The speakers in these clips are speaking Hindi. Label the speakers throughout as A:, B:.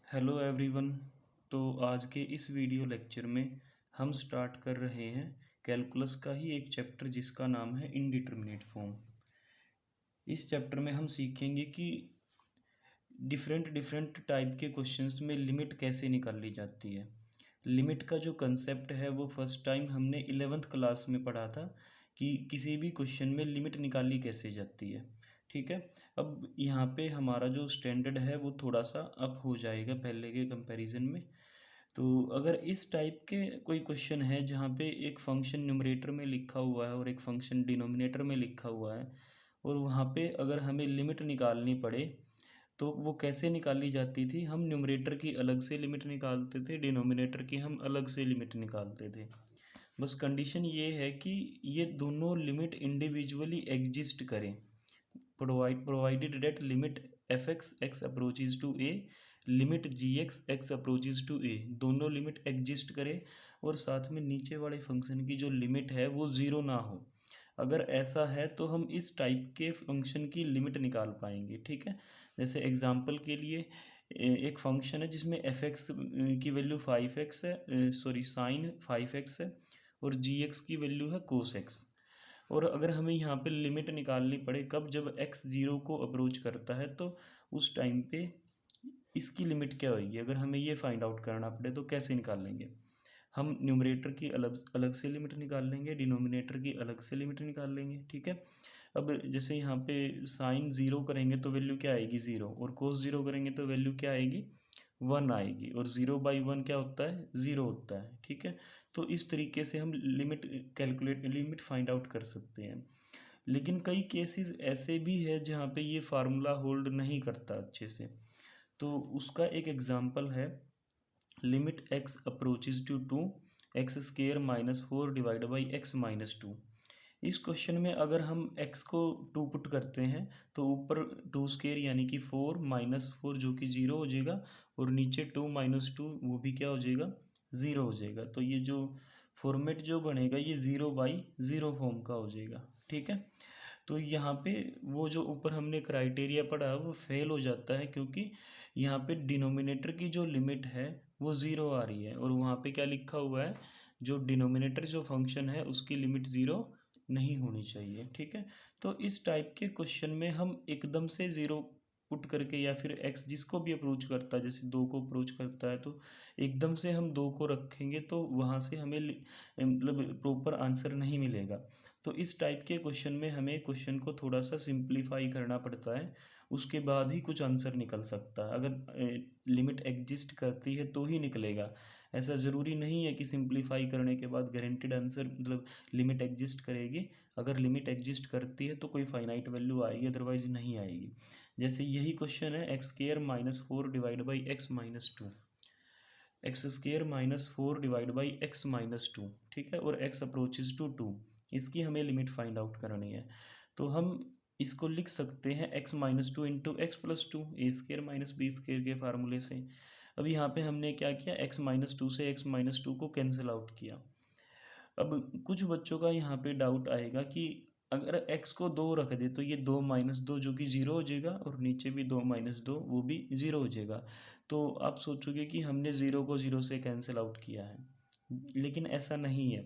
A: Hello everyone. तो आज के इस वीडियो लेक्चर में हम स्टार्ट कर रहे हैं कैलकुलस का ही एक चैप्टर जिसका नाम है इनडिटरमिनेट फॉर्म। इस चैप्टर में हम सीखेंगे कि डिफरेंट डिफरेंट टाइप के क्वेश्चंस में लिमिट कैसे निकाली जाती है। लिमिट का जो कंसेप्ट है वो फर्स्ट टाइम हमने 11th क्लास में पढ़ा था कि किसी भी क्वेश्चन में लिमिट निकाली कैसे जाती है। ठीक है। अब यहाँ पे हमारा जो स्टैंडर्ड है वो थोड़ा सा अप हो जाएगा पहले के कंपैरिजन में। तो अगर इस टाइप के कोई क्वेश्चन है जहाँ पे एक फंक्शन न्यूमरेटर में लिखा हुआ है और एक फंक्शन डिनोमिनेटर में लिखा हुआ है और वहाँ पे अगर हमें लिमिट निकालनी पड़े तो वो कैसे निकाली जाती थी। हम न्यूमरेटर की अलग से लिमिट निकालते थे, डिनोमिनेटर की हम अलग से लिमिट निकालते थे। बस कंडीशन ये है कि ये दोनों लिमिट इंडिविजुअली एग्जिस्ट करें। Provided that limit f x approaches to a, limit g x approaches to a, दोनों लिमिट एग्जिस्ट करे और साथ में नीचे वाले फंक्शन की जो लिमिट है वो ज़ीरो ना हो। अगर ऐसा है तो हम इस टाइप के फंक्शन की लिमिट निकाल पाएंगे। ठीक है। जैसे एग्जांपल के लिए एक फंक्शन है जिसमें एफ एक्स की वैल्यू 5x है, सॉरी साइन 5x है, और जी एक्स की वैल्यू है कोस एक्स। और अगर हमें यहाँ पे लिमिट निकालनी पड़े कब, जब x ज़ीरो को अप्रोच करता है तो उस टाइम पे इसकी लिमिट क्या होगी। अगर हमें ये फाइंड आउट करना पड़े तो कैसे निकालेंगे। हम न्यूमरेटर की अलग अलग से लिमिट निकाल लेंगे, डिनोमिनेटर की अलग से लिमिट निकाल लेंगे। ठीक है। अब जैसे यहाँ पे साइन ज़ीरो करेंगे तो वैल्यू क्या आएगी ज़ीरो, और कोस ज़ीरो करेंगे तो वैल्यू क्या आएगी वन आएगी, और ज़ीरो बाई वन क्या होता है ज़ीरो होता है। ठीक है। तो इस तरीके से हम लिमिट फाइंड आउट कर सकते हैं। लेकिन कई केसेस ऐसे भी है जहाँ पे ये फार्मूला होल्ड नहीं करता अच्छे से। तो उसका एक एग्जांपल है limit x approaches to two x square minus four divide by x minus two. इस क्वेश्चन में अगर हम x को टू पुट करते हैं तो ऊपर टू स्केयर यानी कि फोर माइनस फोर जो कि ज़ीरो हो जाएगा, और नीचे टू माइनस टू वो भी क्या हो जाएगा ज़ीरो हो जाएगा। तो ये जो फॉर्मेट जो बनेगा ये ज़ीरो बाई ज़ीरो फॉर्म का हो जाएगा। ठीक है। तो यहाँ पे वो जो ऊपर हमने क्राइटेरिया पढ़ा वो फेल हो जाता है, क्योंकि यहाँ पे डिनोमिनेटर की जो लिमिट है वो ज़ीरो आ रही है और वहाँ पे क्या लिखा हुआ है, जो डिनोमिनेटर जो फंक्शन है उसकी लिमिट ज़ीरो नहीं होनी चाहिए। ठीक है। तो इस टाइप के क्वेश्चन में हम एकदम से ज़ीरो पुट करके या फिर एक्स जिसको भी अप्रोच करता है, जैसे दो को अप्रोच करता है तो एकदम से हम दो को रखेंगे तो वहाँ से हमें मतलब प्रॉपर आंसर नहीं मिलेगा। तो इस टाइप के क्वेश्चन में हमें क्वेश्चन को थोड़ा सा सिंप्लीफाई करना पड़ता है, उसके बाद ही कुछ आंसर निकल सकता है। अगर लिमिट एग्जिस्ट करती है तो ही निकलेगा। ऐसा ज़रूरी नहीं है कि सिंप्लीफाई करने के बाद गारंटेड आंसर मतलब लिमिट एग्जिस्ट करेगी। अगर लिमिट एग्जिस्ट करती है तो कोई फाइनाइट वैल्यू आएगी, अदरवाइज नहीं आएगी। जैसे यही क्वेश्चन है x square minus four divide by x minus to, x square minus four divide by x minus to. ठीक है। और एक्स अप्रोचेज टू टू, इसकी हमें लिमिट फाइंड आउट करनी है। तो हम इसको लिख सकते हैं x minus two into x plus two, a square minus b square के फार्मूले से। अब यहाँ पे हमने क्या किया, एक्स माइनस टू से एक्स माइनस टू को कैंसिल आउट किया। अब कुछ बच्चों का यहाँ पे डाउट आएगा कि अगर x को दो रख दे तो ये दो माइनस दो जो कि ज़ीरो हो जाएगा, और नीचे भी दो माइनस दो वो भी ज़ीरो हो जाएगा। तो आप सोचोगे कि हमने ज़ीरो को ज़ीरो से कैंसिल आउट किया है, लेकिन ऐसा नहीं है।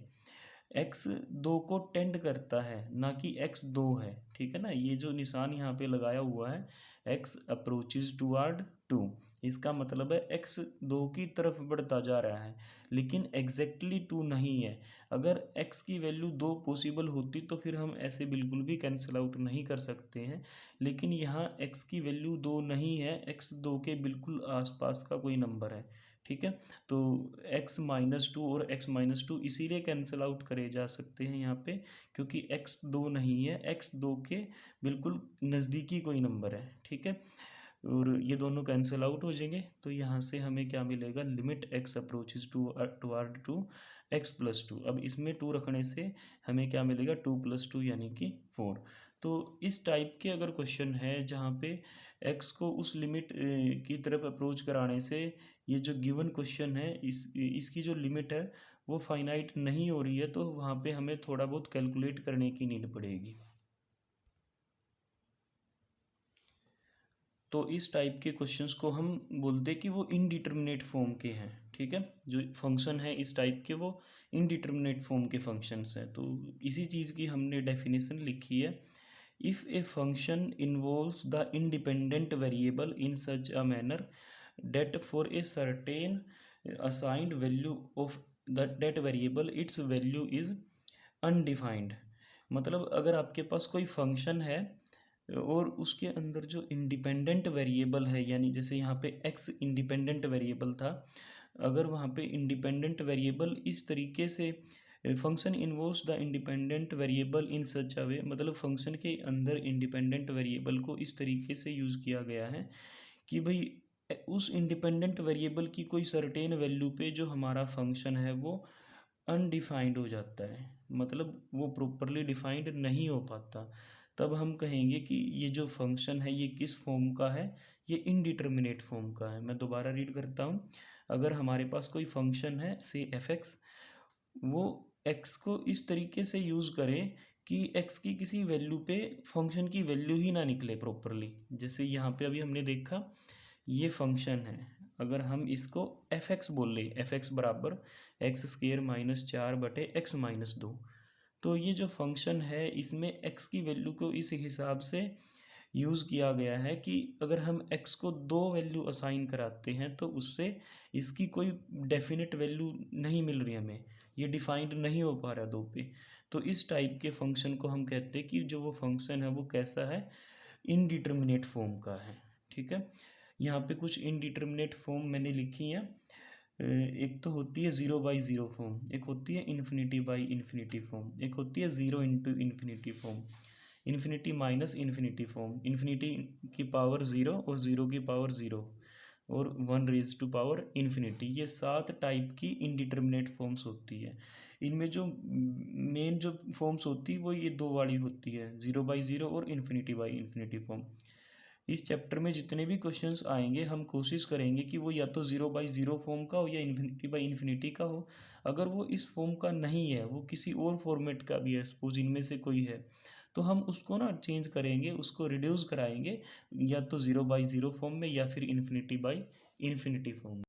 A: x दो को टेंड करता है ना कि x दो है। ठीक है ना, ये जो निशान यहाँ पे लगाया हुआ है x अप्रोचेज टूवर्ड टू, इसका मतलब है x दो की तरफ बढ़ता जा रहा है, लेकिन एग्जैक्टली टू नहीं है। अगर x की वैल्यू दो पॉसिबल होती तो फिर हम ऐसे बिल्कुल भी कैंसिल आउट नहीं कर सकते हैं, लेकिन यहाँ x की वैल्यू दो नहीं है, x दो के बिल्कुल आसपास का कोई नंबर है। ठीक है। तो x माइनस टू और x माइनस टू इसीलिए कैंसिल आउट करे जा सकते हैं यहाँ पे, क्योंकि x दो नहीं है, x दो के बिल्कुल नज़दीकी कोई नंबर है। ठीक है। और ये दोनों कैंसिल आउट हो जाएंगे तो यहाँ से हमें क्या मिलेगा, limit x approaches to toward two x plus two. अब इसमें टू रखने से हमें क्या मिलेगा, टू प्लस टू यानी कि फोर। तो इस टाइप के अगर क्वेश्चन है जहाँ पे x को उस लिमिट की तरफ अप्रोच कराने से ये जो गिवन क्वेश्चन है इसकी जो लिमिट है वो फाइनाइट नहीं हो रही है, तो वहाँ पे हमें थोड़ा बहुत कैलकुलेट करने की नीड पड़ेगी। तो इस टाइप के क्वेश्चंस को हम बोलते हैं कि वो इनडिटर्मिनेट फॉर्म के हैं। ठीक है, जो फंक्शन है इस टाइप के वो इनडिटर्मिनेट फॉर्म के फंक्शंस हैं। तो इसी चीज़ की हमने डेफिनेशन लिखी है। If a function involves the independent variable in such a manner that for a certain assigned value of that variable its value is undefined. मतलब अगर आपके पास कोई फंक्शन है और उसके अंदर जो इंडिपेंडेंट वेरिएबल है, यानी जैसे यहाँ पे एक्स इंडिपेंडेंट वेरिएबल था, अगर वहाँ पे इंडिपेंडेंट वेरिएबल इस तरीके से function involves the independent variable in such a way, मतलब फंक्शन के अंदर इंडिपेंडेंट वेरिएबल को इस तरीके से यूज़ किया गया है कि भाई उस इंडिपेंडेंट वेरिएबल की कोई सर्टेन वैल्यू पे जो हमारा फंक्शन है वो अनडिफाइंड हो जाता है, मतलब वो प्रॉपरली डिफाइंड नहीं हो पाता, तब हम कहेंगे कि ये जो फंक्शन है ये किस फॉर्म का है, ये इनडिटर्मिनेट फॉर्म का है। मैं दोबारा रीड करता हूँ। अगर हमारे पास कोई फंक्शन है से एफ एक्स, वो एक्स को इस तरीके से यूज़ करें कि एक्स की किसी वैल्यू पे फंक्शन की वैल्यू ही ना निकले प्रॉपरली। जैसे यहाँ पे अभी हमने देखा ये फंक्शन है, अगर हम इसको एफ एक्स बोल लें, एफ एक्स बराबर एक्स स्क्र माइनस 4/x-2, तो ये जो फंक्शन है इसमें एक्स की वैल्यू को इस हिसाब से यूज़ किया गया है कि अगर हम एक्स को दो वैल्यू असाइन कराते हैं तो उससे इसकी कोई डेफिनेट वैल्यू नहीं मिल रही हमें, ये डिफाइंड नहीं हो पा रहा दो पे। तो इस टाइप के फंक्शन को हम कहते हैं कि जो वो फंक्शन है वो कैसा है, इनडिटर्मिनेट फॉर्म का है। ठीक है, यहाँ पे कुछ इनडिटर्मिनेट फॉर्म मैंने लिखी हैं। एक तो होती है 0/0 फॉर्म, एक होती है इन्फिनिटी फॉर्म, एक होती है 0 × form, infinity minus infinity form, infinity की पावर 0 और 0 की पावर 0 और 1 रेज़ टू पावर इन्फिनिटी। ये 7 टाइप की इनडिटर्मिनेट फॉर्म्स होती है। इनमें जो मेन जो फॉर्म्स होती है वो ये दो वाली होती है, 0/0 और इन्फिनिटी फॉर्म। इस चैप्टर में जितने भी क्वेश्चंस आएंगे हम कोशिश करेंगे कि वो या तो 0/0 फॉर्म का हो या इन्फिनिटी का हो। अगर वो इस फॉर्म का नहीं है, वो किसी और फॉर्मेट का भी है, सपोज इनमें से कोई है, तो हम उसको ना चेंज करेंगे, उसको रिड्यूस कराएंगे या तो 0/0 फॉर्म में या फिर इन्फिनिटी फॉर्म में।